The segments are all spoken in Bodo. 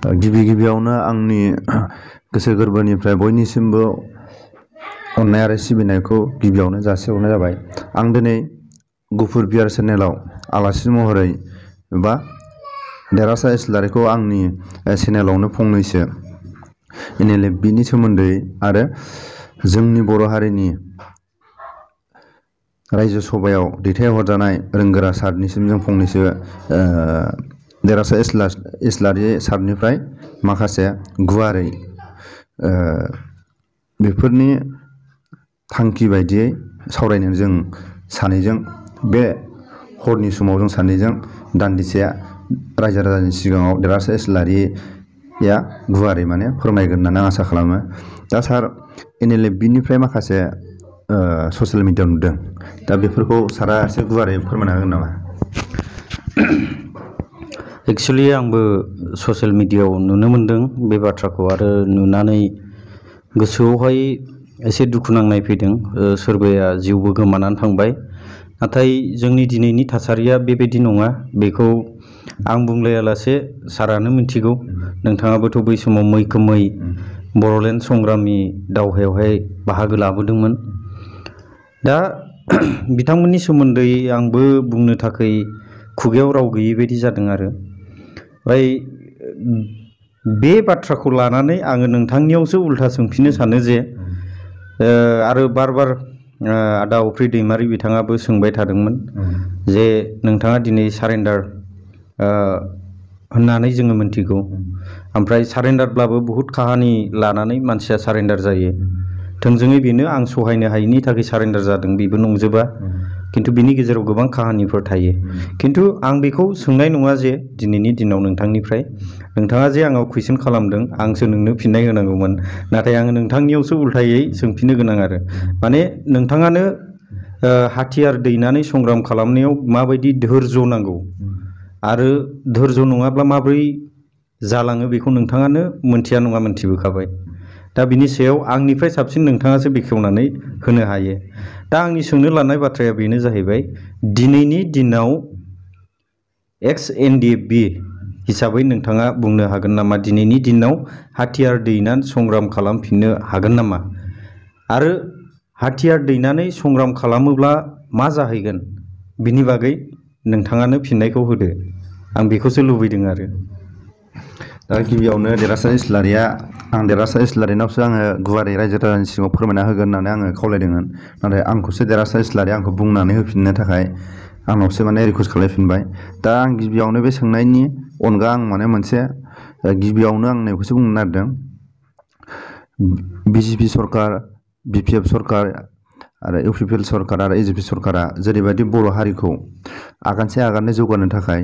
गिबि गिबियावनो आंनि गोसो गोरबोनिफ्राय बयनिसिमबो अननाय आरो सिबिनायखौ गिबियावनो जासिहरनाय जाबाय। आं दिनै गुफुर बिआर चेनेलाव आलासि महरै बा देरहासार इस्लारिखौ आंनि चेनेलावनो फंनैसो NLFBनि सोमोन्दै आरो जोंनि बर' हारिनि रायजो सभायाव दैथायहरजानाय रोंगोरा सारनिसिम जों फंनैसो देरहासार इस्लारि सारनिफ्राय माखासे गुवारै बेफोरनि थांखि बायदियै सावरायनो जों सानैजों बे हरनि समाव जों सानैजों दान्दिसे रायजो राजानि सिगाङाव देरहासार इस्लारिया गुवारै माने फोरमायगोन होननानै आं आसा खालामो। दा सार NLFBनिफ्राय माखासे ससियेल मिडियायाव नुदों, दा बेफोरखौ सारा एसे गुवारै फोरमायनो हागोन नामा? एक्चुअली आंबो ससियेल मिडियायाव नुनो मोनदों बे बाथ्राखौ, आरो नुनानै गोसोआवहाय एसे दुखु नांनाय फैदों। सोरबाया जिउबो गोमानानै थांबाय, नाथाय जोंनि दिनैनि थासारिया बेबायदि नङा। बेखौ आं बुंलायालासे सारानो मिथिगौ। नोंथाङाबोथ' बै समाव मैखोमै बर'लेण्ड संग्रामनि दावहायावहाय बाहागो लाबोदोंमोन। दा बिथांमोननि सोमोन्दै आंबो बुंनो थाखाय खुगायाव राव गैयै बायदि जादों। आरो ओमफ्राय बे बाथ्राखौ लानानै आङो नोंथांनियावसो उल्था सोंफिननो सानो जे आरो बार आदा अफ्रि दैमारि बिथाङाबो सोंबाय थादोंमोन जे नोंथाङा दिनै सारेन्डार होननानै जोङो मिथिगौ, ओमफ्राय सारेन्डारब्लाबो बहुद काहानि लानानै मानसिया सारेन्डार जायो। थोंजोङै बेनो आं सहायनो हायिनि थाखाय सारेन्डार जादों बेबो नंजोबा, खिन्थु बिनि गेजेराव गोबां काहानिफोर थायो। खिन्थु आं बेखौ सोंनाय नङा जे दिनैनि दिनाव नोंथांनिफ्राय नोंथाङा जे आंनाव कुइसन खालामदों आंसो नोंनो फिननाय होनांगौमोन, नाथाय आङो नोंथांनियावसो उल्थायै सोंफिननो गोनां। आरो माने नोंथाङानो हाथियार दैनानै संग्राम खालामनायाव माबायदि धोर्ज नांगौ आरो धोर्ज नङाब्ला माबोरै जालाङो बेखौ नोंथाङानो मोनथिया नङा मोनथिबोखाबाय। दा बिनि सायाव आंनिफ्राय साबसिन नोंथाङासो बेखेवनानै होनो हायो। दा आंनि सोंनो लानाय बाथ्राया बेनो जाहैबाय, दिनैनि दिनाव एक्स NDFB हिसाबै नोंथाङा बुंनो हागोन नामा दिनैनि दिनाव हाथियार दैनानै संग्राम खालामफिननो हागोन नामा? आरो हाथियार दैनानै संग्राम खालामोब्ला मा जाहैगोन बिनि बागै नोंथाङानो फिननायखौ होदो, आं बेखौसो लुबैदों। आरो दा गिबियावनो देरहासार इस्लारिनावसो आङो गुवारै रायजो राजानि सिगाङाव फोरमायना होगोन होननानै आङो खावलायदोंमोन, नाथाय आंखौसो देरहासार इस्लारिया आंखौ बुंनानै होफिननो थाखाय आंनावसो माने रिकुवेस्ट खालामफिनबाय। दा आं गिबियावनो बे सोंनायनि अनगा आं माने मोनसे गिबियावनो आं नैखौसो बुंनो नागिरदों। BJP सरकार, BPF सरकार आरो UPPL सरकार आरो AGP सरकारा जेरैबायदि बर' हारिखौ आगानसे आगाननै जौगानो थाखाय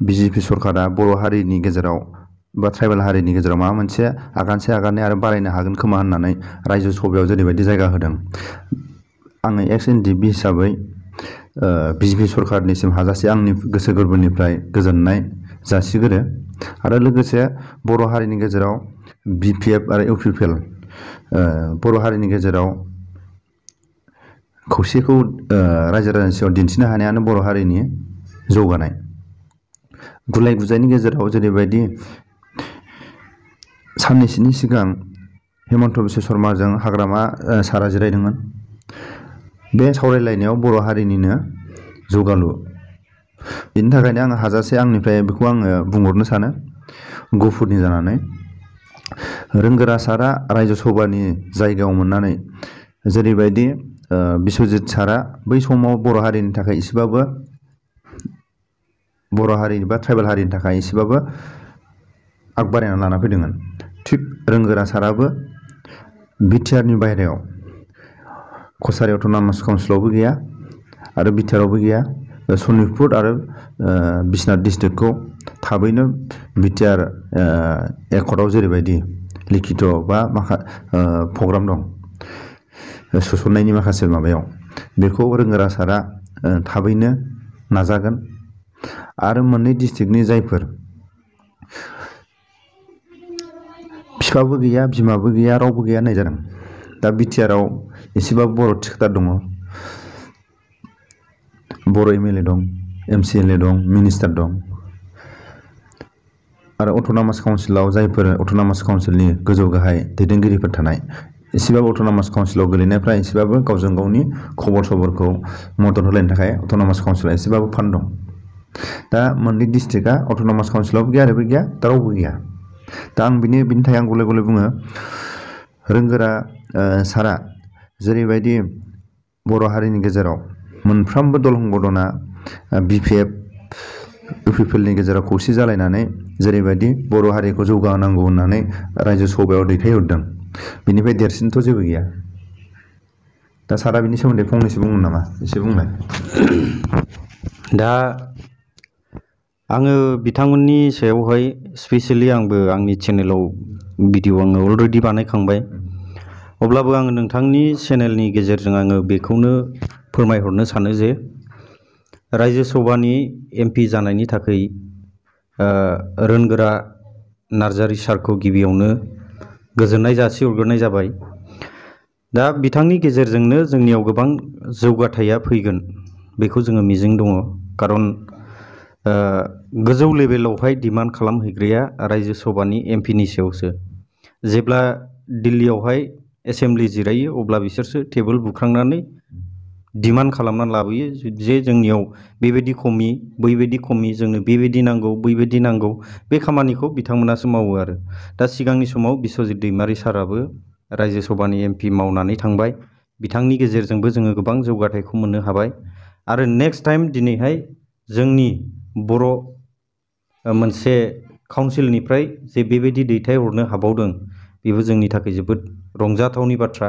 BJP सरकारा बर' हारिनि गेजेराव बा ट्राइबेल हारिनि गेजेराव माबा मोनसे आगानसे आगाननै आरो बारायनो हागोन खोमा होननानै रायजो सभायाव जेरैबायदि जायगा होदों, आङो एक्स NDFB हिसाबै BJP सरकारनिसिम हाजासे आंनि गोसो गोरबोनिफ्राय गोजोननाय जासिगोरो। आरो लोगोसे बर' हारिनि गेजेराव BPF आरो UPPL बर' हारिनि गेजेराव खौसेखौ रायजो राजानि सिगाङाव दिन्थिनो हानायानो बर' हारिनि जौगानाय। गुलाय गुजायनि गेजेराव जेरैबायदि साननैसोनि सिगां हेमन्त बिश्व शर्माजों हाग्रामा सारा जिरायदोंमोन, बे सावरायलायनायाव बर' हारिनिनो जौगालु। बेनि थाखायनो आङो हाजासे आंनिफ्राय बेखौ आङो बुंहरनो सानो गुफुरनि जानानै। रोंगोरा सारा रायजो सभानि जायगायाव मोननानै जेरैबायदि बिश्वजित सारा बै समाव बर' हारिनि थाखाय एसेबाबो बर' हारिनि बा ट्राइबेल हारिनि थाखाय एसेबाबो आग बारायना लाना फैदोंमोन, थिग रोंगोरा साराबो बिटिआरनि बाहेरायाव कसारि अट'नमास काउन्सिलावबो गैया आरो बिटिआरावबो गैया। सनितपुर आरो बिश्वनाथ डिस्ट्रिक्टखौ थाबैनो बिटिआर एकर्डआव जेरैबायदि लिखित बा प्रग्राम दं सोसननायनि माखासे माबायाव, बेखौ रोंगोरा सारा थाबैनो नाजागोन। आरो मोननै डिस्ट्रिक्टनि जायफोर बिफाबो गैया बिमाबो गैया रावबो गैया होननाय जादों, दा बिटिआराव एसेबाबो बर' थिखदार दङ, बर' MLA दं, MCLA दं, मिनिस्टार दं आरो अट'नमास काउन्सिलाव जायफोर अट'नमास काउन्सिलनि गोजौ गाहाय दैदेनगिरिफोर थानाय एसेबाबो अट'नमास काउन्सिलाव गोलैनायफ्रा एसेबाबो गावजों गावनि खबर सबरखौ मदद होलायनो थाखाय अट'नमास काउन्सिला एसेबाबो फान्ड दं। दा मोननै डिस्ट्रिक्टआ अट'नमास काउन्सिलावबो गैया आरोबो गैया दा रावबो गैया। दा आं बिनि थाखाय आं गले गले बुङो रोंगोरा सारा जेरैबायदि बर' हारिनि गेजेराव मोनफ्रोमबो दल संगठना BPF UPPLनि गेजेराव खौसे जालायनानै जेरैबायदि बर' हारिखौ जौगानांगौ होननानै रायजो सभायाव दैथायहरदों बिनिफ्राय देरसिनथ' जेबो गैया। दा सारा बिनि सोमोन्दै फंनैसो बुंगोन नामा? एसे बुंलाय। दा आङो बिथांमोननि सायावहाय स्पेसियेलि आंबो आंनि चेनेलाव भिडिअ आङो अलरेडि बानायखांबाय। अब्लाबो आङो नोंथांनि चेनेलनि गेजेरजों आङो बेखौनो फोरमायहरनो सानो जे रायजो सभानि MP जानायनि थाखाय रोनगोरा नार्जारि सारखौ गिबियावनो गोजोननाय जासिहरग्रोनाय जाबाय। दा बिथांनि गेजेरजोंनो जोंनियाव गोबां जौगाथाया फैगोन बेखौ जोङो मिजिं दङ। खारन गोजौ लेभेलावहाय डिमान्ड खालामहैग्राया रायजो सभानि MP नि सायावसो। जेब्ला दिल्लीयावहाय एसेम्बलि जिरायो अब्ला बिसोरसो टेबोल बुख्रांनानै डिमान्ड खालामनानै लाबोयो जे जोंनियाव बेबायदि खमि बैबायदि खमि जोंनो बेबायदि नांगौ बैबायदि नांगौ बे खामानिखौ बिथांमोनासो मावो आरो। दा सिगांनि समाव बिस्वजित दैमारि साराबो रायजो सभानि MP मावनानै थांबाय। बिथांनि गेजेरजोंबो जोङो गोबां जौगाथायखौ मोननो हाबाय। आरो नेक्स्ट टाइम दिनैहाय जोंनि बर' मोनसे काउन्सिलनिफ्राय जे बेबायदि दैथायहरनो हाबावदों बेबो जोंनि थाखाय जोबोद रंजाथावनि बाथ्रा।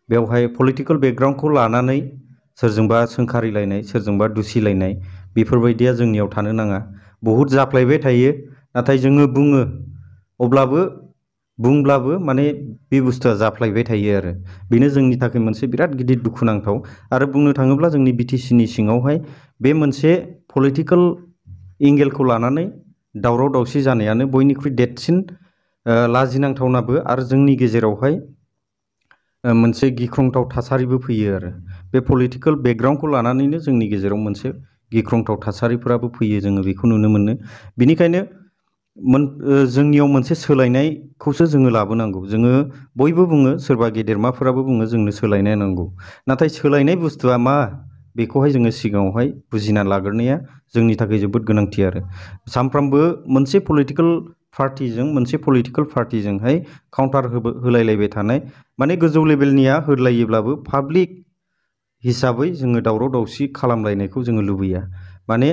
बेवहाय पलिटिकेल बेकग्राउन्डखौ लानानै सोरजोंबा सोंखारिलायनाय सोरजोंबा दुसिलायनाय बेफोरबायदिया जोंनियाव थानो नाङा। बहुद जाफ्लायबाय थायो नाथाय जोङो बुङो अब्लाबो बुंब्लाबो माने बे बुस्थुआ जाफ्लायबाय थायो आरो बेनो जोंनि थाखाय मोनसे बिराद गिदिर दुखुनांथाव। आरो बुंनो थाङोब्ला जोंनि BTC सिङावहाय बे मोनसे पलिटिकेल एंगेलखौ लानानै दावराव दावसि जानायानो बयनिख्रुइ देरसिन लाजिनांथावनाबो आरो जोंनि गेजेरावहाय मोनसे गिख्रंथाव थासारिबो फैयो आरो बे पलिटिकेल बेकग्राउन्डखौ लानानैनो जोंनि गेजेराव मोनसे गिख्रंथाव थासारिफोराबो फैयो जोङो बेखौ नुनो मोनो। बिनिखायनो जोंनियाव मोनसे सोलायनायखौसो जोङो लाबोनांगौ। जोङो बयबो बुङो सोरबा गेदेरमाफोराबो बुङो जोंनो सोलायनाय नांगौ। नाथाय सोलायनाय बुस्थुआ मा बेखौहाय जोङो सिगाङावहाय बुजिना लाग्रोनाया जोंनि थाखाय जोबोद गोनांथि आरो सानफ्रामबो मोनसे पलिटिकेल पार्टिजोंहाय काउन्टार होलायलायबाय थानाय माने गोजौ लेभेलनिया होलायोब्लाबो पाब्लिक हिसाबै जोङो दावराव दावसि खालामलायनायखौ जोङो लुबैया। माने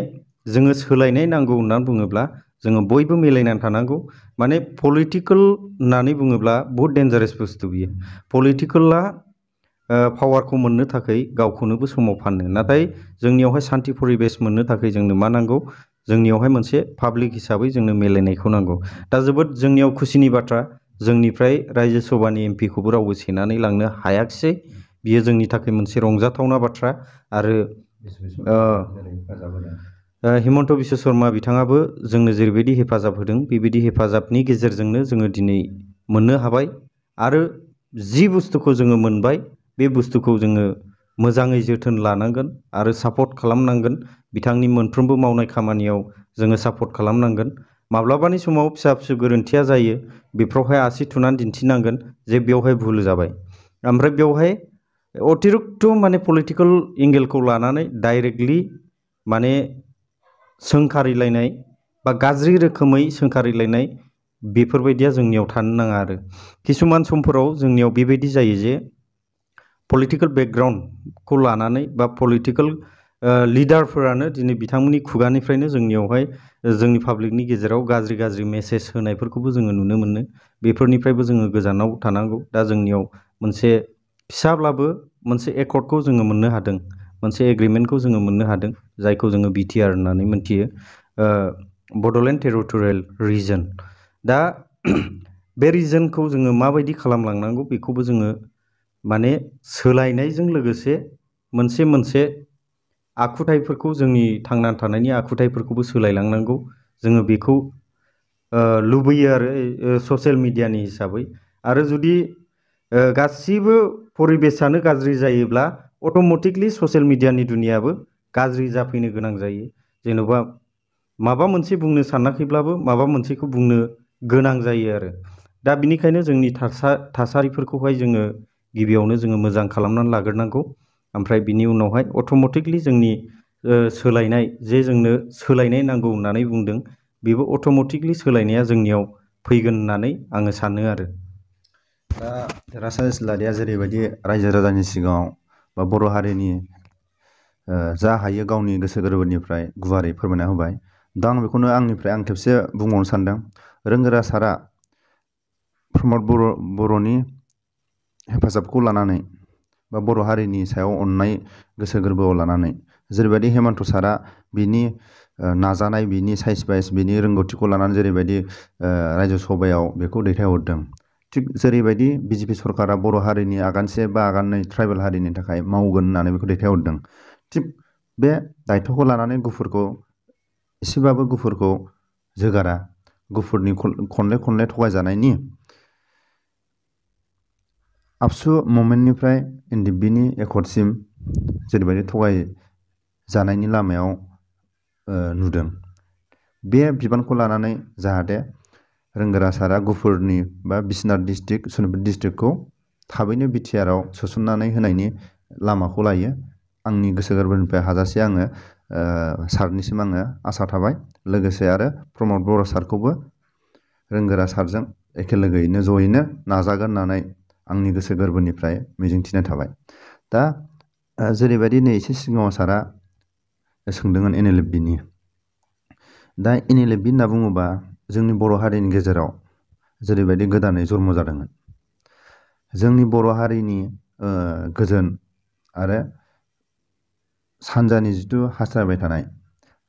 जोङो सोलायनाय नांगौ होननानै बुङोब्ला जोङो बयबो मिलायनानै थानांगौ। माने पलिटिकेल होननानै बुङोब्ला बहुद डेन्जारेस बुस्थु बियो। पलिटिकेला पावारखौ मोननो थाखाय गावखौनोबो समाव फानो। नाथाय जोंनियावहाय सान्थि परिबेस मोननो थाखाय जोंनो मा नांगौ जोंनियावहाय मोनसे पाब्लिक हिसाबै जोंनो मिलायनायखौ नांगौ। दा जोबोद जोंनियाव खुसिनि बाथ्रा जोंनिफ्राय रायजो सभानि MPखौबो रावबो सेनानै लांनो हायाखिसै। बियो जोंनि थाखाय मोनसे रंजाथावना बाथ्रा। आरो हिमन्त बिश्व शर्मा बिथाङाबो जोंनो जेरैबायदि हेफाजाब होदों बेबायदि हेफाजाबनि गेजेरजोंनो जोङो दिनै मोननो हाबाय। आरो जि बुस्थुखौ जोङो मोनबाय बे बुस्थुखौ जोङो मोजाङै जोथोन लानांगोन आरो सापर्ट खालामनांगोन। बिथांनि मोनफ्रोमबो मावनाय खामानियाव जोङो सापर्ट खालामनांगोन। माब्लाबानि समाव फिसा फिसौ गोरोन्थिया जायो बेफ्रावहाय आसि थुनानै दिन्थिनांगोन जे बेवहाय भुल जाबाय। ओमफ्राय बेवहाय अतिरिक्त माने पलिटिकेल एंगेलखौ लानानै डाइरेक्टलि माने सोंखारिलायनाय बा गाज्रि रोखोमै सोंखारिलायनाय बेफोरबायदिया जोंनियाव थानो नाङा। आरो किसुमान समफोराव जोंनियाव बेबायदि जायो जे पलिटिकेल बेकग्राउन्डखौ लानानै बा पलिटिकेल लिडारफोरानो दिनै बिथांमोननि खुगानिफ्रायनो जोंनियावहाय जोंनि पाब्लिकनि गेजेराव गाज्रि गाज्रि मेसेज होनायफोरखौबो जोङो नुनो मोनो। बेफोरनिफ्रायबो जोङो गोजानाव थानांगौ। दा जोंनियाव मोनसे फिसाब्लाबो मोनसे एकर्डखौ जोङो मोननो हादों। मोनसे एग्रिमेन्टखौ जोङो मोननो हादों जायखौ जोङो BTR होननानै मोनथियो, बड'लेण्ड टेरिटरियेल रिजन। दा बे रिजनखौ जोङो माबायदि खालामलांनांगौ बेखौबो जोङो माने सोलायनायजों लोगोसे मोनसे आखुथाइफोरखौ जोंनि थांना थानायनि आखुथाइफोरखौबो सोलायलांनांगौ। जोङो बेखौ लुबैयो आरो ससियेल मिडियानि हिसाबै। आरो जुदि गासिबो परिबेसानो गाज्रि जायोब्ला अट'मेटिकलि ससियेल मिडियानि दुनियाबो गाज्रि जाफैनो गोनां जायो। जेन'बा माबा मोनसे बुंनो सानाखैब्लाबो माबा मोनसेखौ बुंनो गोनां जायो आरो दा बिनिखायनो जोंनि थासारिफोरखौहाय जोङो गिबियावनो जोङो मोजां खालामनानै लाग्रोनांगौ ओमफ्राय बिनि उनावहाय अट'मेटिकलि जोंनि सोलायनाय जे जोंनो सोलायनाय नांगौ होननानै बुंदों बेबो अट'मेटिकलि सोलायनाया जोंनियाव फैगोन होननानै आङो सानो आरो दा राजसानसे इस्लारिया जेरैबायदि रायजो राजानि सिगाङाव बा बर' हारिनि जा हायो गावनि गोसो गोरबोनिफ्राय गुवारै फोरमायना होबाय दा आं बेखौनो आं खेबसे बुंबावनो सानदों रोंगोरा सारा प्रमद बर'नि हेफाजाबखौ लानानै बा बर' हारिनि सायाव अननाय गोसो गोरबोआव लानानै जेरैबायदि हेमन्त सारा बिनि नाजानाय बिनि साइस बाइस बिनि रोंगौथिखौ लानानै जेरैबायदि रायजो सभायाव बेखौ दैथायहरदों थिग जेरैबायदि बिजेपि सरकारा बर' हारिनि आगानसे बा आगाननै ट्राइबेल हारिनि थाखाय मावगोन होननानै बेखौ दैथायहरदों थिग बे दायथ'खौ लानानै गुफुरखौ एसेबाबो गुफुरखौ जोगारा गुफुरनि खनले थगायजानायनि आबसु मुभमेन्टनिफ्राय एनडिएफबिनि एकर्डसिम जेरैबायदि थगाय जानायनि लामायाव नुदों बे बिबानखौ लानानै जाहाथे रोंगोरा सारा गुफुरनि बा बिश्वनाथ डिस्ट्रिक्ट सनितपुर डिस्ट्रिक्टखौ थाबैनो बिटिआरआव सोसननानै होनायनि लामाखौ लायो आंनि गोसो गोरबोनिफ्राय हाजासे आङो सारनिसिम आङो आसा थाबाय लोगोसे आरो प्रमद बर' सारखौबो रोंगोरा सारजों एखे लोगोयैनो जयैनो नाजागोन होननानै आंनि गोसो गोरबोनिफ्राय मिजिंथिनाय थाबाय दा जेरैबायदि नै एसे सिगाङाव सारा सोंदोंमोन एनएलएफबिनि दा एनएलएफबि होनना बुङोबा जोंनि बर' हारिनि गेजेराव जेरैबायदि गोदानै जन्म जादोंमोन जोंनि बर' हारिनि गोजोन आरो सानजानि जिथु हास्थायबाय थानाय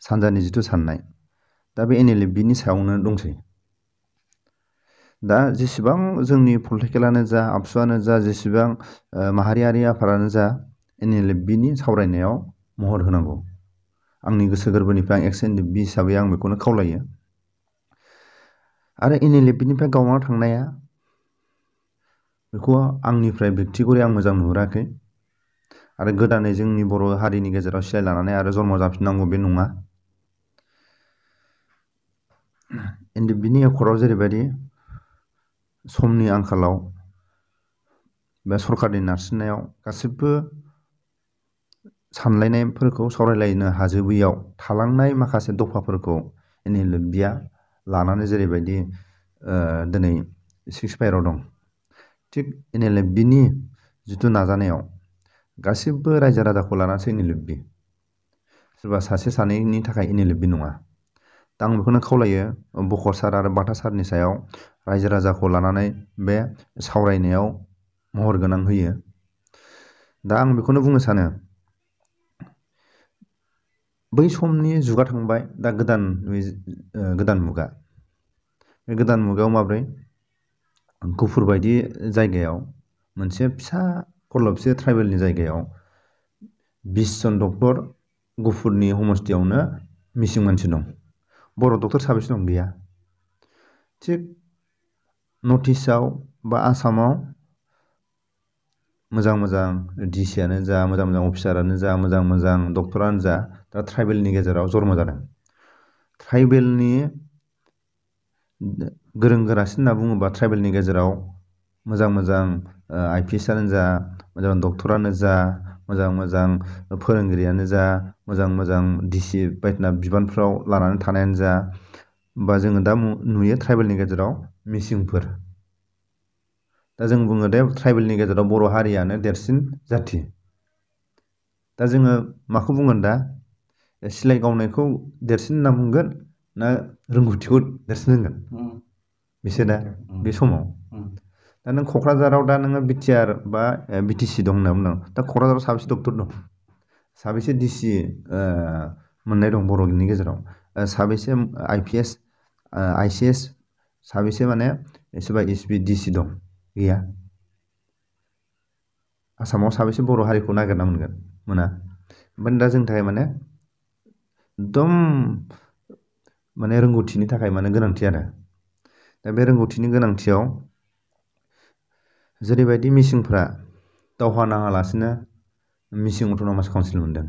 सानजानि जिथु साननाय दा बे एनएलएफबिनि सायावनो दंसै दा जेसेबां जोंनि पलिटिकेलानो जा आबसुआनो जा जेसेबां माहारियारि आफादानो जा एनएलएफबिनि सावरायनायाव महर होनांगौ आंनि गोसो गोरबोनिफ्राय आं एक्स एनएलएफबि हिसाबै आं बेखौनो खावलायो आरो एनएलएफबिनिफ्राय गावना थांनाया बेखौ आंनिफ्राय बेक्तिगरै आं मोजां नुहुराखै आरो गोदानै जोंनि बर' हारिनि गेजेराव सिलाय लानानै आरो जन्म जाफिननांगौ बे नङा एनएलएफबिनि एकर्डआव जेरैबायदि समनि आंखालाव बे सरकारनि नारसिननायाव गासिबो सानलायनायफोरखौ सावरायलायनो हाजोबैयाव थालांनाय माखासे दफाफोरखौ एनएलएफबिया लानानै जेरैबायदि दिनै सिक्सफायाराव दं थिग एनएलएफबिनि जिथु नाजानायाव गासिबो रायजो राजाखौ लानानैसो एनएलएफबि सोरबा सासे सानैनि थाखाय एनएलएफबि नङा दा आं बेखौनो खावलायो बखर सार आरो बाथा सारनि सायाव रायजो राजाखौ लानानै बे सावरायनायाव महर गोनां होयो दा आं बेखौनो बुंनो सानो बै समनि जुगा थांबाय दा गोदान मुगा बे गोदान मुगायाव माब्रै गुफुर बायदि जायगायाव मोनसे फिसा खरलबसे ट्राइबेलनि जायगायाव 20 जन डक्टर गुफुरनि हमस्टियावनो मिसिं मानसि दं बर' डक्टर साबेसे दं गैया थिग नर्थ इस्टआव बा आसामाव मोजां डिसियानो जा मोजां अफिसारानो जा मोजां डक्टरानो जा दा ट्राइबेलनि गेजेराव जन्म जादों ट्राइबेलनि गोरों गोरासिन होनना बुङोबा ट्राइबेलनि गेजेराव मोजां आइपिएसआनो जा मोजां डक्टरानो जा मोजां फोरोंगिरियानो जा मोजां डिसि बायदिसिना बिबानफ्राव लानानै थानायानो जा बा जोङो दा नुयो ट्राइबेलनि गेजेराव मिसिंफोर दा जों बुङो दे ट्राइबेलनि गेजेराव बर' हारियानो देरसिन जाथि दा जोङो माखौ बुंगोन दा सिलाय गावनायखौ देरसिन होनना बुंगोन ना रोंगौथिखौ देरसिन होनगोन बिसोरना बे समाव दा नों क'क्राझाराव दा नोङो बिटिआर बा बिटिसि दं होनना बुंदों दा क'क्राझाराव साबेसे डक्टर दं साबेसे डिसि मोननाय दं बर'नि गेजेराव साबेसे आइपिएस आइसिएस साबेसे माने सोरबा एसपि डिसि दं गैया आसामाव साबेसे बर' हारिखौ नागिरना मोनगोन मोना ओमफ्राय दा जोंनि थाखाय माने एकदम माने रोंगौथिनि थाखाय माने गोनांथि आरो दा बे रोंगौथिनि गोनांथियाव जेरैबायदि मिसिंफ्रा दावहा नाङालासिनो मिसिं अट'नमास काउन्सिल मोनदों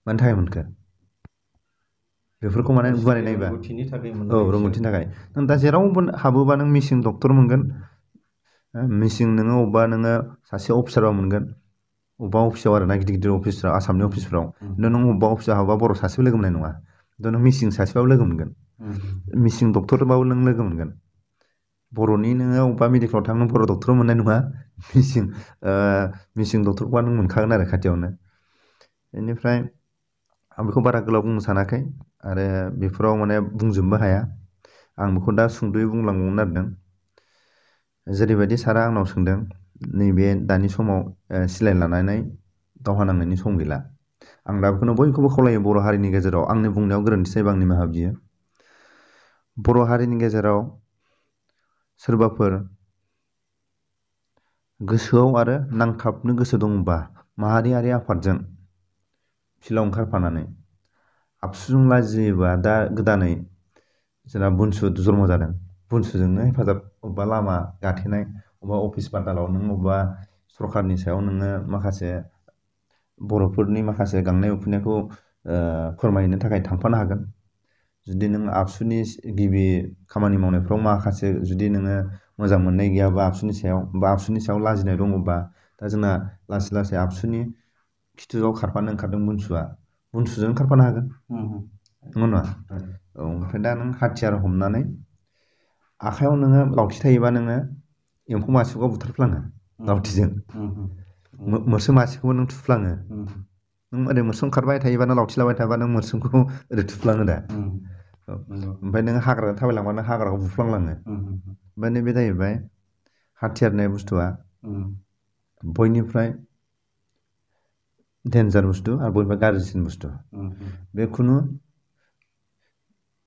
मानि थाखाय मोनखो बेफोरखौ माने गुवारै नायबा रोंगौथिनि थाखाय औ रोंगौथिनि थाखाय नों दा जेरावबो हाबोबा नों मिसिं डक्टर मोनगोन मिसिं नोङो अबेबा नोङो सासे अफिसाराव मोनगोन अबेबा अफिसाव आरो ना गिदिर गिदिर अफिसफ्राव आसामनि अफिसफ्राव नों अबेबा अफिसाव हाबा बर' सासेबो लोगो मोननाय नङा नों मिसिं सासेबाबो लोगो मोनगोन मिसिं डक्टरबाबो नों लोगो मोनगोन बर'नि नोङो अबेबा मेडिकेलाव थांनो बर' डक्टर मोननाय नङा मिसिं डक्टरखौबा नों मोनखागोन आरो खाथियावनो बेनिफ्राय आं बेखौ बारा गोलाव बुंनो सानाखै आरो बेफोराव माने बुंजोबनो हाया आं बेखौ दा सुंद'यै बुंलांबावनो नागिरदों जेरैबायदि सारा आंनाव सोंदों नैबे दानि समाव सिलाय लानानै दावहा नांनायनि सम गैला आं दा बेखौनो बयखौबो खावलायो बर' हारिनि गेजेराव आंनि बुंनायाव गोरोन्थि जायोबा आं निमाहा बियो बर' हारिनि गेजेराव सोरबाफोर गोसोआव आरो नांथाबनो गोसो दंबा माहारियारि आफादजों फिल्डआव ओंखारफानानै आबसुजों लाजियोबा दा गोदानै जोंना बुनसु जन्म जादों बुनसुजोंनो हेफाजाब अबेबा लामा गाथेनाय अबेबा अफिस बादालाव नों अबेबा सरखारनि सायाव नोङो माखासे बर'फोरनि माखासे गांनाय उखैनायखौ फोरमायनो थाखाय थांफानो हागोन जुदि नों आबसुनि गिबि खामानि मावनायफ्राव माखासे जुदि नोङो मोजां मोननाय गैयाबा आबसुनि सायाव बा आबसुनि सायाव लाजिनाय दङबा दा जोंना लासै लासै आबसुनि खिथुआव खारफानो ओंखारदों बुनसुजों ओंखारफानो हागोन नंगौ नङा औ ओमफ्राय दा नों हाथियार हमनानै आखायाव नोङो लावथि थायोबा नोङो एम्फौ मासेखौ बुथारफ्लाङो लावथिजों मोस्रोम मासेखौबो नों थुफ्लाङो नों ओरै मोस्रोम खारबाय थायोबा नों लावथि लाबाय थाबा नों मोस्रोमखौ ओरै थुफ्लाङो दा ओमफ्राय नोङो हाग्राजों थाबायलांबा नों हाग्राखौ बुफ्लांलाङो ओमफ्राय नैबे जाहैबाय हाथियार होननाय बुस्थुआ बयनिफ्राय डेन्जार बुस्थु आरो बयनिफ्राय गाज्रिसिन बुस्थु बे खुनु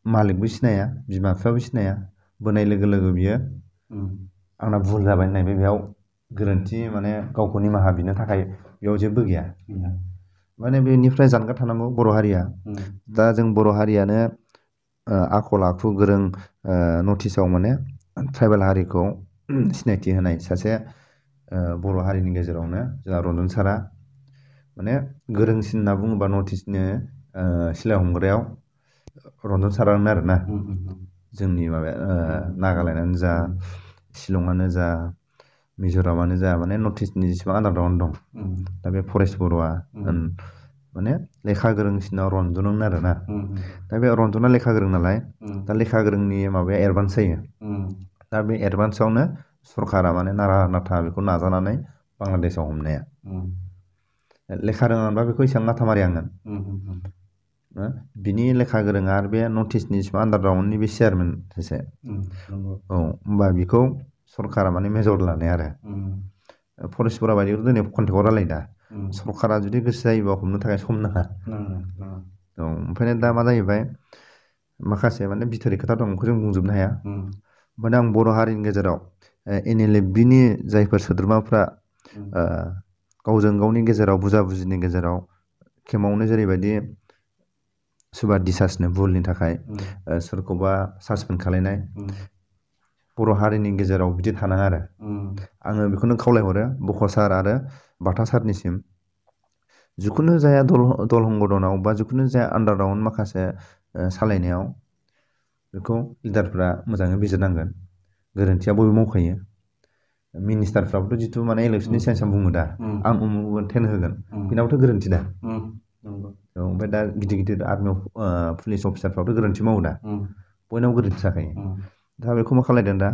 मालिकबो सिनाया बिमा बिफाबो सिनाया बोनाय लोगो लोगो बियो आंना भुल जाबाय होननाय बेयाव गोरोन्थि माने गावखौ निमाहा बिनो थाखाय बेयाव जेबो गैया माने बेनिफ्राय जानगार थानांगौ बर' हारिया दा जों बर' हारियानो आखल आखु गोरों नर्थ इस्टआव माने ट्राइबेल हारिखौ सिनायथि होनाय सासे बर' हारिनि गेजेरावनो जोंहा रन्जन सारा माने गोरोंसिन होनना बुङोबा नर्थ इस्टनि सिलाय हमग्रायाव रन्जन सारानो आरोना जोंनि माबाया नागालेण्डआनो जा शिलंआनो जा मिज'रामानो जा माने नर्थ इस्टनि जेसेबां आन्डारग्राउन्ड दं दा बे फरेस्ट बर'आ माने लेखा गोरोंसिनाव रन्जनमोन आरोना दा बे रन्जना लेखा गोरों नालाय दा लेखा गोरोंनि माबाया एडभान्स जायो दा बे एडभान्सआवनो सरकारा माने नारा नाथा बेखौ नाजानानै बांलादेशआव हमनाया लेखा रोङामोनबा बेखौ एसेबां माथा मारियामोन बिनि लेखा गोरोङा आरो बे नर्थ इस्टनि जेसेबां आन्डारग्राउन्डनि बे चेयारमेन सासे औ होमबा बेखौ सरकारा माने मेजर लानाय आरो फरेस्ट बरा बायदिखौथ' दिनै कन्टेक्टआव रायलायो दा सरकारा जुदि गोसो जायोबा हमनो थाखाय सम नाङा औ ओमफ्राय दा मा जाहैबाय माखासे माने बिथोरि खोथा दं बेखौ जों बुंजोबनो हाया ओमफ्राय आं बर' हारिनि गेजेराव NLFBनि जायफोर सोद्रोमाफ्रा गावजों गावनि गेजेराव बुजा बुजिनि गेजेराव खेमावनो जेरैबायदि सोरबा दिसासनो भुलनि थाखाय सोरखौबा सासपेन्ड खालायनाय बर' हारिनि गेजेराव बिदि थानाङा आरो आङो बेखौनो खावलायहरो बक' सार आरो बाथा सारनिसिम जिखुनु जाया दल हंगदनाव बा जिखुनु जाया आन्डारग्राउन्ड माखासे सालायनायाव बेखौ लिडारफ्रा मोजाङै बिजिरनांगोन गोरोन्थिया बयबो मावखायो मिनिस्टारफ्राबोथ' जिथु माने इलेक्सननि साइन्सआव बुङो दा आं उमुक टेन होगोन बेनाबोथ' गोरोन्थि दा औ ओमफ्राय दा गिदिर गिदिर आर्मियाव पुलिस अफिसारफ्राबोथ' गोरोन्थि मावो दा बयनावबो गोरोन्थि जाखायो दा बेखौ मा खालायदों दा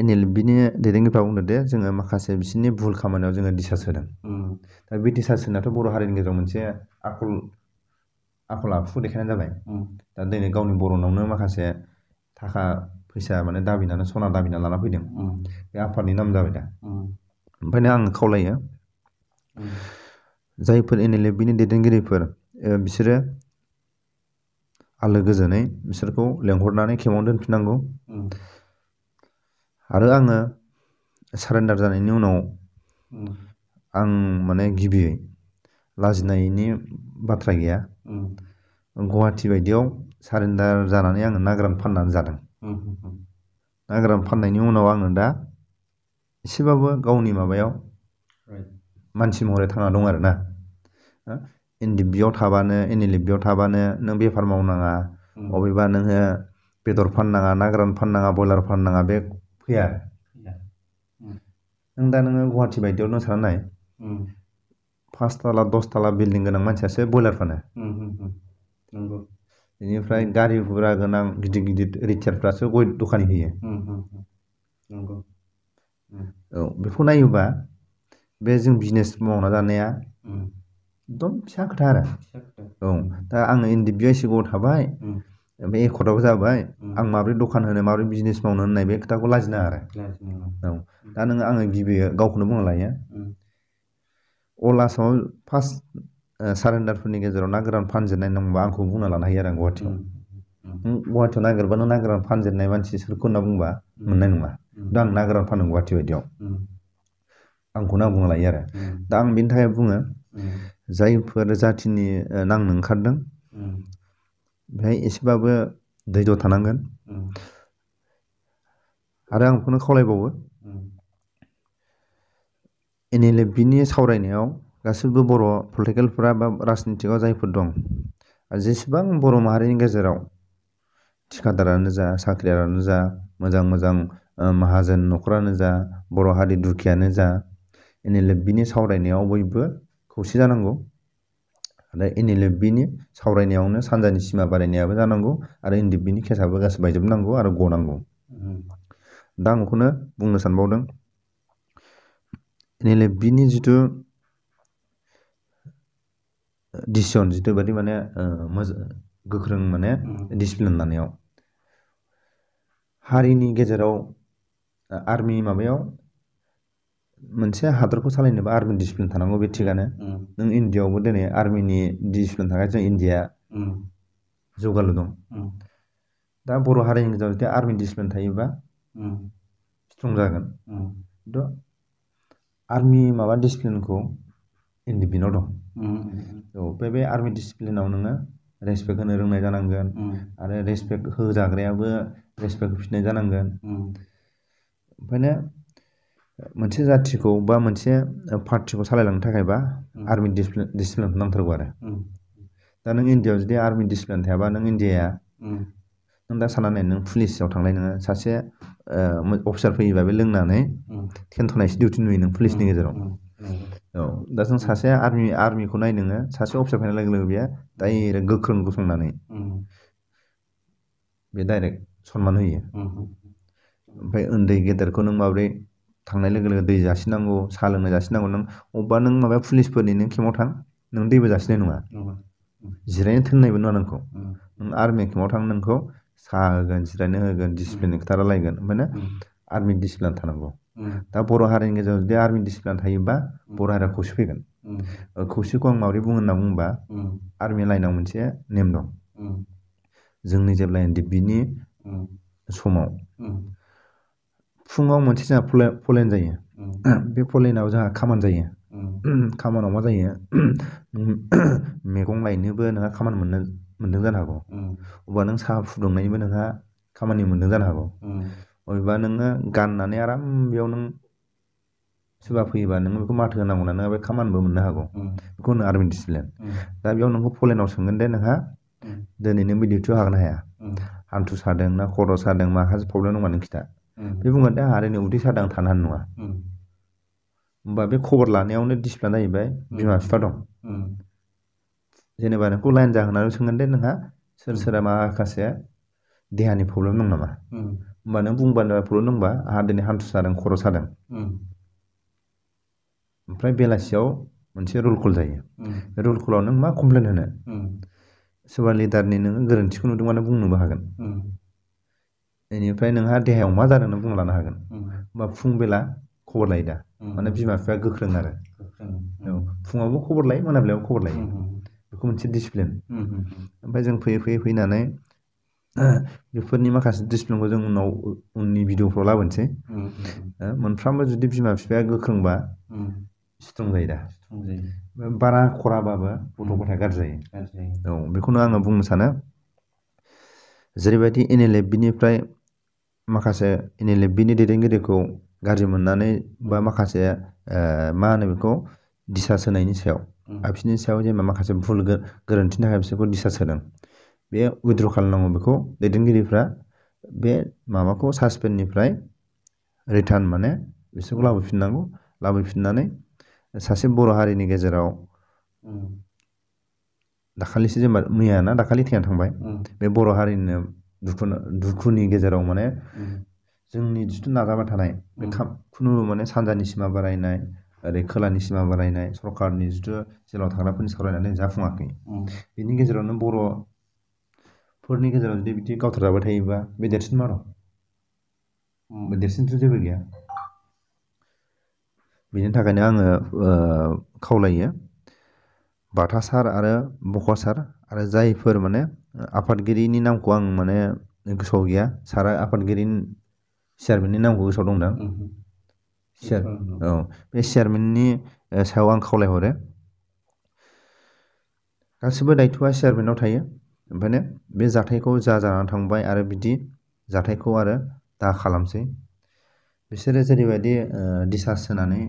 NLFBनि दैदेनगिरिफ्रा बुंदों दे जोङो माखासे बिसोरनि भुल खामानियाव जोङो दिसास होदों दा बे दिसास होनायाथ' बर' हारिनि गेजेराव मोनसे आखल आखु देखायनाय जाबाय दा दिनै गावनि बर'नावनो माखासे थाखा फैसा माने दाबिनानै सना दाबिना लाना फैदों बे आफादनि नाम जाबाय दा ओंखायनो आं खावलायो जायफोर NLFBनि दैदेनगिरिफोर बिसोरो आलो गोजोनै बिसोरखौ लेंहरनानै खेमावनो दोनफिननांगौ आरो आङो सारेन्डार जानायनि उनाव आं माने गिबियै लाजिनायनि बाथ्रा गैया गुवाहाटि बायदियाव सारेन्डार जानानै आङो ना गोरान फाननानै जादों ना गोरान फाननायनि उनाव आङो दा एसेबाबो गावनि माबायाव मानसि महरै थांना दं आरोना NDB आव थाबानो NLB आव थाबानो नों बेफार मावनाङा अबेबा नोङो बेदर फाननाङा ना गोरान फाननाङा बयलार फाननाङा बे फैया नों दा नोङो गुवाहाटि बायदियाव नों सानना नाय 5 ताला 10 ताला बिल्डिं गोनां मानसियासो बयलार फानो बेनिफ्राय गारि गुरा गोनां गिदिर गिदिर रिटायारफ्रासो गय दखानि होयो औ बेखौ नायोबा बे जों बिजनेस मावना जानाया एकदम फिसा खोथा आरो औ दा आङो NDB आव एसे गोबाव थाबाय बे एकर्डआव जाबाय आं माब्रै दखान होनो माब्रै बिजनेस मावनो होननाय बे खोथाखौ लाजिनाङा आरो औ दा नोङो आङो गिबियै गावखौनो बुंना लायो अल आसामाव फार्स्ट सारेन्डारफोरनि गेजेराव ना गोरान फानजेननाय नंबा आंखौ बुंना लानो हायो आरो आं गुवाहाटियाव गुवाहाटियाव नागिरबा नों ना गोरान फानजेननाय मानसि सोरखौ होनना बुंबा मोननाय नङा दा आं ना गोरान फानो गुवाहाटि बायदियाव आंखौनो आं बुंना लायो आरो दा आं बेनि थाखाय बुङो जायफोर जाथिनि नांनो ओंखारदों बेहाय एसेबाबो धैर्य थानांगोन आरो आं बेखौनो खावलायबावो NLFB नि सावरायनायाव गासिबो बर' पलिटिकेलफोरा बा राजनितिकआव जायफोर दं जेसेबां बर' माहारिनि गेजेराव थिखादारानो जा साख्रियारानो जा मोजां मोजां माहाजोन न'खरानो जा बर' हारि दुखियानो जा NLFB नि सावरायनायाव बयबो खौसे जानांगौ आरो NLFB नि सावरायनायावनो सानजानि सिमा बारायनायाबो जानांगौ आरो NLFB नि केसाबो गासै बायजोबनांगौ आरो गनांगौ दा आं बेखौनो बुंनो सानबावदों NLFB नि जिथु डिसिसन जिथु बायदि माने गोख्रों माने डिसिप्लिन लानायाव हारिनि गेजेराव आर्मि माबायाव मोनसे हादरखौ सालायनोबा आर्मि डिसिप्लिन थानांगौ बे थिगानो नों इण्डियाआवबो दिनै आर्मिनि डिसिप्लिन थाखाय जों इण्डिया जौगालु दं दा बर' हारिनि गेजेराव जुदि आर्मि डिसिप्लिन थायोबा स्ट्रं जागोन खिन्थु आर्मि माबा डिसिप्लिनखौ NLFB नाव दं औ बे आर्मि डिसिप्लिनाव नोङो रेसपेक्ट होनो रोंनाय जानांगोन आरो रेसपेक्ट होजाग्रायाबो रेसपेक्ट होफिननाय जानांगोन ओंखायनो मोनसे जाथिखौ बा मोनसे पार्टिखौ सालायलांनो थाखायबा आर्मि डिसिप्लिनखौ नांथारगौ आरो दा नों इण्डियाआव जुदि आर्मि डिसिप्लिन थायाबा नों इण्डियाया नों दा साननानै नों पुलिसाव थांनाय नोङो सासे अफिसार फैयोबा बे लोंनानै थेनथ'नायसो डिउटि नुयो नों पुलिसनि गेजेराव औ दा जों सासे आर्मिखौ नाय नोङो सासे अफिसार फैनाय लोगो लोगो बेयो डाइरेक्ट गोख्रों गसंनानै बे डाइरेक्ट सनमान होयो ओमफ्राय उन्दै गेदेरखौ नों माब्रै थांनाय लोगो लोगो दै जासिनांगौ साहा लोंनो जासिनांगौ नों अबेबा नों माबा पुलिसफोरनि नों केम्पआव थां नों दैबो जासिनाय नङा जिरायनो थोननायबो नङा नोंखौ नों आर्मि केम्पआव थां नोंखौ साहा होगोन जिरायनो होगोन डिसिप्लिननि खोथा रायलायगोन ओमफ्राय आर्मि डिसिप्लिन थानांगौ दा बर' हारिनि गेजेराव जुदि आर्मि डिसिप्लिन थायोबा बर' हारिया खौसे फैगोन खौसेखौ आं माबोरै बुङो होनना बुङोबा आर्मि लाइनाव मोनसे नेम दं जोंनि जेब्ला NLFB नि समाव फुङाव मोनसे जोंहा पलेन जायो बे पलेनाव जोंहा खामान जायो खामानाव मा जायो मैगं लायनोबो नोंहा खामानि मोनदों जानो हागौ अबेबा नों साहा फुदुंनायनिबो नोंहा खामानि मोनदों जानो हागौ अबेबा नोङो गाननानै आराम बेयाव नों सोरबा फैयोबा नों बेखौ माथो होनांगौ ना नोंहा बे खामानिबो मोननो हागौ बेखौ होनो आर्मि डिसिप्लिन दा बेयाव नोंखौ पलेनाव सोंगोन दे नोंहा दिनै नों बे डिउटियाव हागोन हाया हान्थु सादों ना खर' सादों माखासे प्रब्लेम दंबा नों खिथा बे बुंगोन दे आंहा दिनै उदै सादों आं थानो हानाय नङा होमबा बे खबर लानायावनो डिसिप्लिन जाहैबाय बिमा बिफा दं जेनेबा नोंखौ लाइन जाहोनानै सोंगोन दे नोंहा सोरबा माखासे देहानि प्रब्लेम दं नामा होमबा नों बुंबानो प्रब्लेम दंबा आंहा दिनै हान्थु सादों खर' सादों ओमफ्राय बेलासियाव मोनसे रुल कल जायो बे रुल कलाव नों मा कमप्लेन होनो सोरबा लिडारनि नोङो गोरोन्थिखौ नुदोंबा नों बुंनोबो हागोन बेनिफ्राय नोंहा देहायाव मा जादों नों बुंना लानो हागोन होमबा फुं बेला खबर लायो दा माने बिमा बिफाया गोख्रों आरो औ फुङावबो खबर लायो मोनाबिलियावबो खबर लायो बेखौ मोनसे डिसिप्लिन ओमफ्राय जों फैयै फैनानै बेफोरनि माखासे डिसिप्लिनखौ जों उननि भिडिअफ्राव लाबोनोसै मोनफ्रोमबो जुदि बिमा बिफाया गोख्रोंबा स्ट्रं जायो दा बारा खराबाबो गथ' गथाय गाज्रि जायो औ बेखौनो आङो बुंनो सानो जेरैबायदि NLFB निफ्राय माखासे NLFB नि दैदेनगिरिखौ गाज्रि मोननानै बा माखासे मा होनो बेखौ दिसास होनायनि सायाव बिसोरनि सायाव जेनेबा माखासे भुल गोरोन्थिनि थाखाय बिसोरखौ डिसचार्ज होदों बे उइथड्र खालामनांगौ बेखौ दैदेनगिरिफ्रा बे माबाखौ सासपेन्डनिफ्राय रिटार्न माने बिसोरखौ लाबोफिननांगौ लाबोफिननानै सासे बर' हारिनि गेजेराव दाखालिसो जेनेबा मैया ना दाखालि थैना थांबाय बे बर' हारिनो दुखुनि गेजेराव माने जोंनि जिथु नाजाबाय थानाय बे खुनु माने सानजानि सिमा बारायनाय ओरै खोलानि सिमा बारायनाय सरकारनि जिथु जेराव थाग्राफोरनि सावरायनानै जाफुङाखै बेनि गेजेरावनो बर'फोरनि गेजेराव जुदि बिदि गावथारजाबाय थायोबा बे देरसिन मा दं बे देरसिनथ' जेबो गैया बेनि थाखायनो आङो खावलायो बाथा सार आरो बका सार आरो जायफोर माने आफादगिरिनि नामखौ आं माने गोसोआव गैया सारा आफादगिरिनि चेयारमेननि नामखौ गोसोआव दंदां औ बे चेयारमेननि सायाव आं खावलायहरो गासिबो दायथ'आ चेयारमेनाव थायो ओंखायनो बे जाथायखौ जानानै थांबाय आरो बिदि जाथायखौ आरो दा खालामसै बिसोरो जेरैबायदि डिसचार्ज होनानै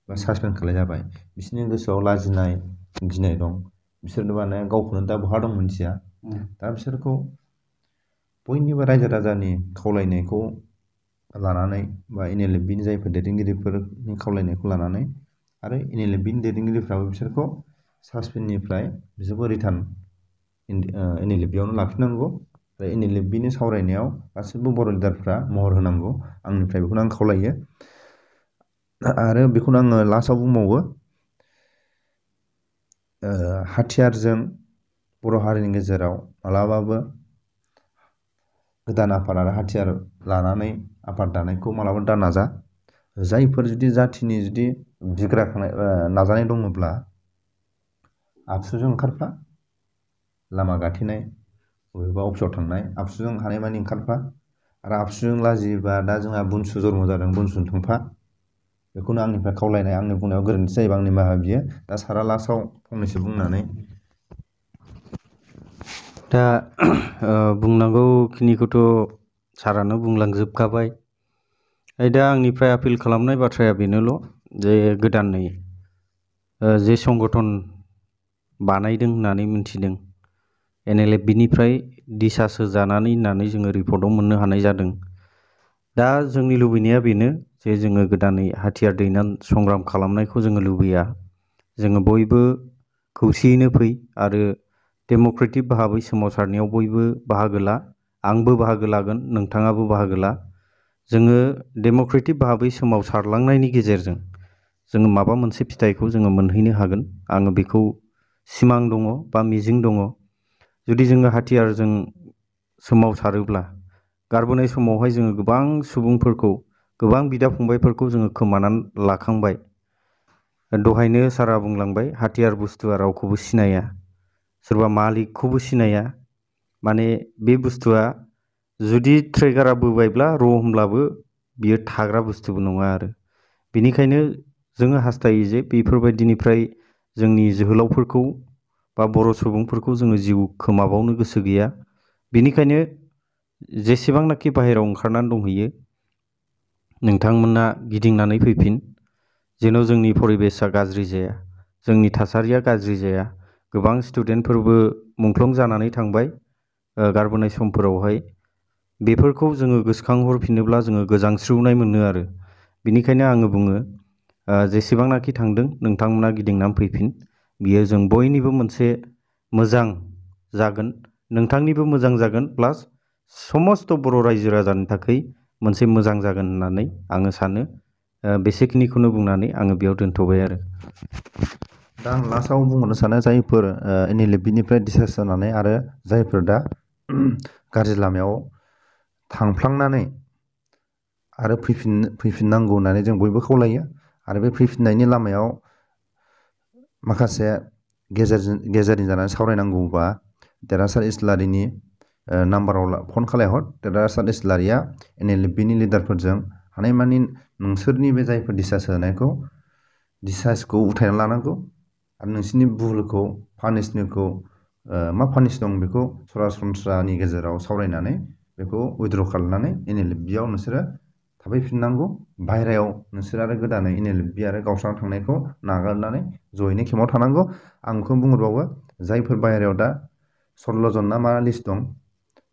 बा सासपेन्ड खालामजाबाय बिसोरनि गोसोआव लाजिनाय गिनाय दं बिसोर माने गावखौनो दा बहा दं मोनथिया दा बिसोरखौ बयनिबो रायजो राजानि खावलायनायखौ लानानै बा NLFBनि जायफोर दैदेनगिरिफोरनि खावलायनायखौ लानानै आरो NLFBनि दैदेनगिरिफ्राबो बिसोरखौ सासपेन्डनिफ्राय बिसोरखौ रिटार्न NLFBआवनो लाफिननांगौ आरो NLFBनि सावरायनायाव गासिबो बर' लिडारफ्रा महर होनांगौ आंनिफ्राय बेखौनो आं खावलायो आरो बेखौनो आङो लास्टआव बुंबावो हाथियारजों बर' हारिनि गेजेराव मालाबाबो गोदान आफाद आरो हाथियार लानानै आफाद दानायखौ मालाबा दा नाजा जायफोर जुदि जाथिनि जुदि बिग्रा नाजानाय दङब्ला आबसुजों ओंखारफा लामा गाथेनाय बबेबा अफिसाव थांनाय आबसुजों हानायमानि ओंखारफा आरो आबसुजों लाजियोबा दा जोंहा बुनसु जन्म जादों बुनसुजों थांफा बेखौनो आंनिफ्राय खावलायनाय आंनि बुंनायाव गोरोन्थि जायोबा आंनि निमाहा बियो दा सारा लास्टआव फंनैसो बुंनानै दा बुंनांगौखिनिखौथ' सारानो बुंलांजोबखाबाय दा आंनिफ्राय आपिल खालामनाय बाथ्राया बेनोल' जे गोदानै जे संगठन बानायदों होननानै मिथिदों NLFBनिफ्राय डिसचार्ज होजानानै होननानै जोङो रिपर्टआव मोननो हानाय जादों दा जोंनि लुबैनाया बेनो जे जोङो गोदानै हाथियार दैनानै संग्राम खालामनायखौ जोङो लुबैया जोङो बयबो खौसेयैनो फै आरो डेम'क्रेटिक भाबै सोमावसारनायाव बयबो बाहागो ला आंबो बाहागो लागोन नोंथाङाबो बाहागो ला जोङो डेम'क्रेटिक भाबै सोमावसारलांनायनि गेजेरजों जोङो माबा मोनसे फिथाइखौ जोङो मोनहैनो हागोन आङो बेखौ सिमां दङ बा मिजिं दङ जुदि जोङो हाथियारजों सोमावसारोब्ला गारबोनाय समावहाय जोङो गोबां सुबुंफोरखौ गोबां बिदा फंबायफोरखौ जोङो खोमानानै लाखांबाय दहायनो सारा बुंलांबाय हाथियार बुस्थुआ रावखौबो सिनाया सोरबा मालिकखौबो सिनाया माने बे बुस्थुआ जुदि ट्रिगारा बोबायब्ला र' होमब्लाबो बियो थाग्रा बुस्थुबो नङा आरो बेनिखायनो जोङो हास्थायो जे बेफोरबायदिनिफ्राय जोंनि जोहोलावफोरखौ बा बर' सुबुंफोरखौ जोङो जिउ खोमाबावनो गोसो गैया बेनिखायनो जेसेबांनाखि बाहेरायाव ओंखारनानै दंहैयो नोंथांमोना गिदिंनानै फैफिन जेन' जोंनि परिबेसा गाज्रि जाया जोंनि थासारिया गाज्रि जाया गोबां स्टुडेन्टफोरबो मुंख्लं जानानै थांबाय गारबोनाय समफोरावहाय बेफोरखौ जोङो गोसोखांहरफिनोब्ला जोङो गोजांस्रिउनाय मोनो आरो बेनिखायनो आङो बुङो जेसेबांनाखि थांदों नोंथांमोना गिदिंनानै फैफिन बियो जों बयनिबो मोनसे मोजां जागोन नोंथांनिबो मोजां जागोन प्लास समस्त बर' रायजो राजानि थाखाय मोनसे मोजां जागोन होननानै आङो सानो बेसेखिनिखौनो बुंनानै आङो बेयाव दोनथ'बाय आरो दा आं लास्टआव बुंहरनो सानो जायफोर NLFBनिफ्राय डिसचार्ज जानानै आरो जायफोर दा गाज्रि लामायाव थांफ्लांनानै आरो फैफिननांगौ होननानै जों बयबो खावलायो आरो बे फैफिननायनि लामायाव माखासे गेजेरनि जानानै सावरायनांगौबा देरहासार इस्लारिनि नाम्बाराव फन खालायहर देरहासार इस्लारिया NLFBनि लिडारफोरजों हानायमानि नोंसोरनि बे जायफोर डिसचार्जखौ उथायना लानांगौ आरो नोंसोरनि भुलखौ पानिशमेन्टखौ मा पानिश दं बेखौ सरासनस्रानि गेजेराव सावरायनानै बेखौ उइथड्र खालामनानै NLFBआव नोंसोरो थाफैफिननांगौ बाहेरायाव नोंसोर आरो गोदानै NLFB आरो गावस्राना थांनायखौ नागारनानै जयैनो केम्पआव थानांगौ। आं बेखौ बुंहरबावो जायफोर बाहेरायाव दा 16 जन ना मा लिस्ट दं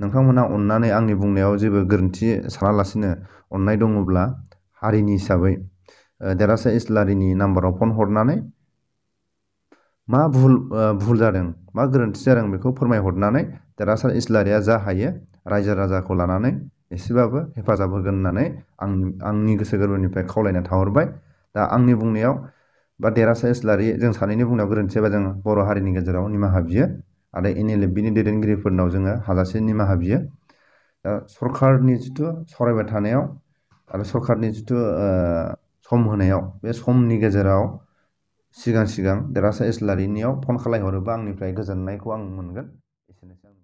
नोंथांमोना अननानै आंनि बुंनायाव जेबो गोरोन्थि सानालासिनो अननाय दङब्ला हारिनि हिसाबै देरहासार इस्लारिनि नाम्बाराव फन हरनानै मा भुल जादों मा गोरोन्थि जादों बेखौ फोरमायहरनानै देरहासार इस्लारिया जा हायो रायजो राजाखौ लानानै एसेबाबो हेफाजाब होगोन होननानै आंनि गोसो गोरबोनिफ्राय खावलायना थाहरबाय। दा आंनि बुंनायाव बा देरहासार इस्लारि जों सानैनि बुंनायाव गोरोन्थि जाबा जों बर' हारिनि गेजेराव निमाहा बियो आरो NLFBनि दैदेनगिरिफोरनाव जोङो हाजासे निमाहा बियो। दा सरकारनि जिथु सावरायबाय थानायाव आरो सरकारनि जिथु सम होनायाव बे समनि गेजेराव सिगां देरहासार इस्लारिनियाव फन खालायहरोबा आंनिफ्राय गोजोननायखौ आं मोनगोन। एसेनोसै।